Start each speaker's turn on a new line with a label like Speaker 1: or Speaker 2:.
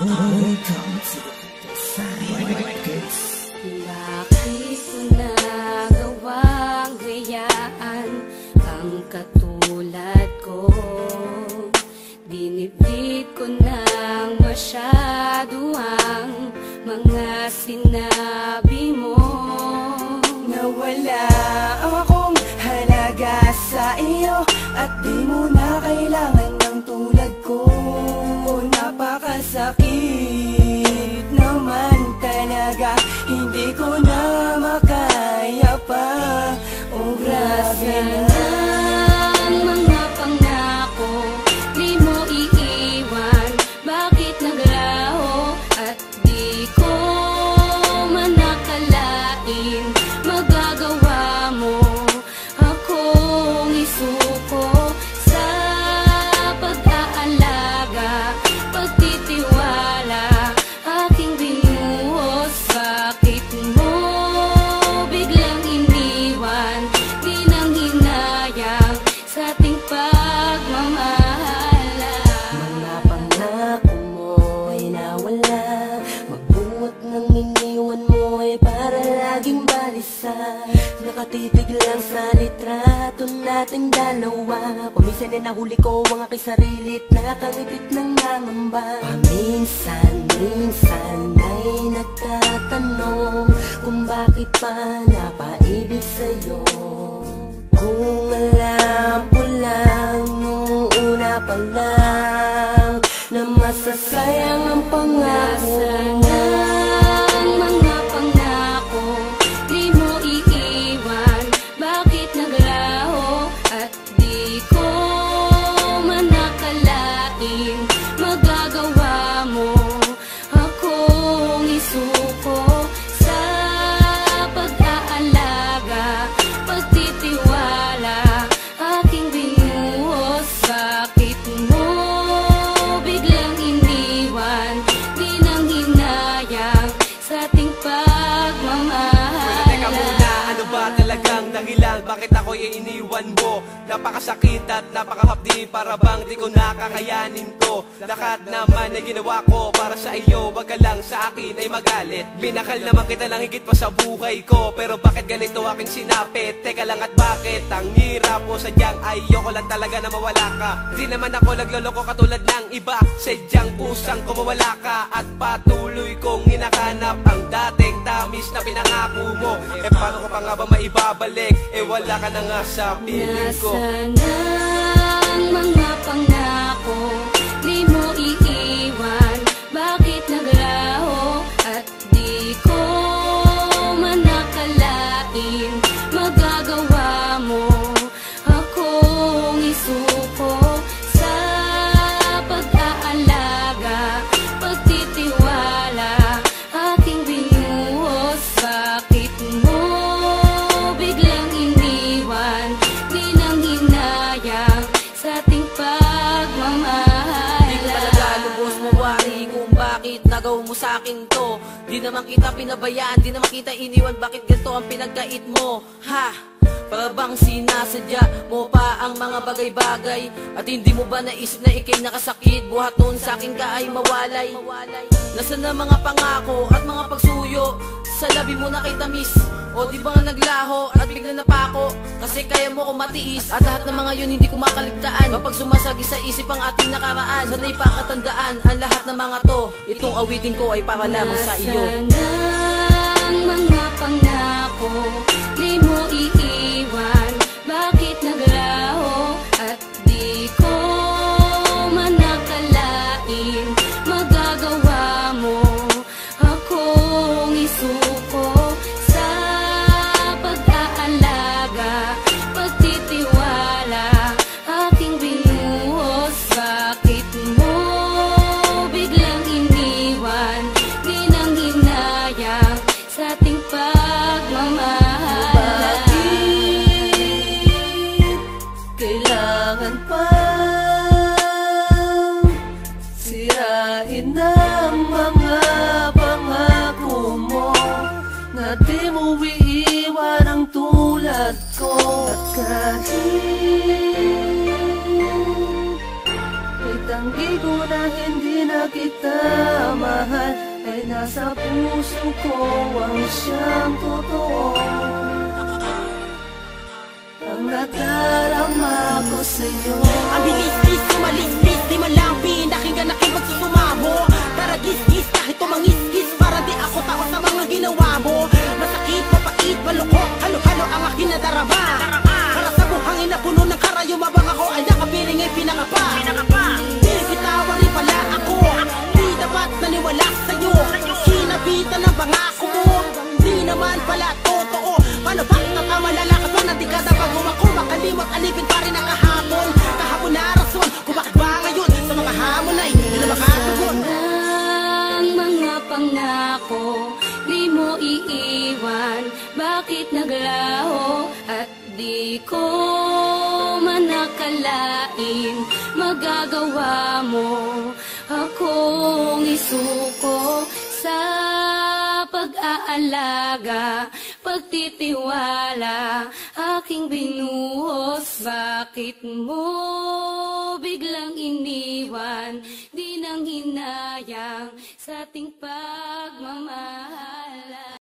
Speaker 1: Bakit ko nagawang gayaan ang katulad ko? Dinibdib ko nang masyado ang mga sinabi mo.
Speaker 2: Nawala akong halaga sa iyo at di mo na kailangan ng tulad ko. Napakasakit naman talaga, hindi ko na makaya pa. Oh, grabe na
Speaker 1: ang mga pangako, di mo iiwan. Bakit naglaho at di ko man nakalain magagawa mo akong isuko sa pag-aalaga, pagtitiwala, aking binuhos. Bakit mo biglang iniwan? Di nang hinayang sa ating pagmamahala.
Speaker 2: Mga pangako mo'y nawala, magbuot ng iniwan mo'y para laging balisa. Nakatitig lang sa litrato nating dalawa. Paminsan ay nahuli ko ang aking sarilit, nakangipit ng nangamba. Paminsan ay nagtatanong kung bakit pa napaibig sa'yo. Kung alam ko lang nung una pa lang na masasayang ang pangako mo.
Speaker 1: Ang mga pangako, di mo iiwan. Bakit naglaho at di ko man nakalain magagawa mo akong isuko sa pag-aalaga, pagtitiwala, aking binuhos. Bakit mo biglang iniwan? Di nang hinayang sa ating pagmamahala.
Speaker 3: Teka muna, ano ba talagang dahilan? Bakit ako'y iniwan mo? Napakasakit at napakahapdi, para bang di ko nakakayanin to. Lahat naman ay ginawa ko para sa iyo, wag ka lang sa akin ay magalit. Binakal naman kita lang higit pa sa buhay ko, pero bakit ganito aking sinapit? Teka lang, at bakit ang hirap mo? Sadyang ayoko lang talaga na mawala ka. Di naman ako nagloloko katulad ng iba, sadyang kusang ko mawala ka. At patuloy kong hinahanap ang dating tamis na pinangako mo. Paano ko pa nga ba maibabalik? Wala ka na nga sa piling ko.
Speaker 1: Nasana ang mga pangako, di mo iiwan. Bakit naglaho at di ko man nakalain magagawa mo akong isuko sa pag-aalaga, pagtitiwala, aking binuhos. Bakit mo biglang iniwan? Di nang hinayang sa ating pagmamahala.
Speaker 4: Di ko talaga lubos mawari kung bakit nagawa mo sa akin to. Di naman kita pinabayaan, di naman kita iniwan. Bakit ganito ang pinagkait mo? Ha? Para bang sinasadya mo pa ang mga bagay-bagay? At hindi mo ba naisip na ikay nakasakit? Buhat noon sa akin ka ay mawalay. Nasaan na mga pangako at mga pagsuyo? Sa labi mo na kay tamis, o di ba nga naglaho at bigla napako? Kasi kaya mo ko matiis, at lahat ng mga yun hindi ko makaligtaan. Kapag sumasagi sa isip ang ating nakaraan, sana'y pakatandaan ang lahat ng mga to. Itong awitin ko ay para lamang sa iyo.
Speaker 1: Nasaan ang mga pangako, di mo iiwan. Bakit naglaho at di ko man nakalain magagawa mo akong isuko sa pag-aalaga, pagtitiwala, aking binuhos. Bakit mo biglang iniwan? Di nang hinayang sa ating pagmamahala.
Speaker 2: Bakit kailangan pa sirain ang mga pangako mo, na di mo iiwan ang tulad ko? At kahit Itanggi ko na hindi na kita mahal, ay nasa puso ko ang siyang totoo. Ang nadarama ko sa'yo.
Speaker 5: Ang bilis-bis, sumalis-bis, di man lang pinakinggan aking pagsusumamo. Tara gis-gis, kahit tumangis-gis, para di ako tao sa mga ginawa mo. Masakit, mapait, malukok, halo-halo ang aking nadarama. Para sa buhangin na puno ng karayo, mabang ako ay nakapiling ay pinangapa. Di kita wari pala ako, di dapat naniwala sa'yo. Kinabitan ng pangako mo, di naman pala totoo. Paano ba nakamalala ka ba na di ka dapat gumako? Makalimot, alipin pa rin ang kahapon. Kahapon na rason, kung bakit ba ngayon sa mga hamon ay hindi na makatugon.
Speaker 1: Ang mga pangako di mo iiwan, bakit naglaho at di ko man nakalain magagawa mo akong isuko sa pag-aalaga, pagtitiwala aking binuhos. Bakit mo biglang iniwan, di nang hinayang sa ating pagmamahal?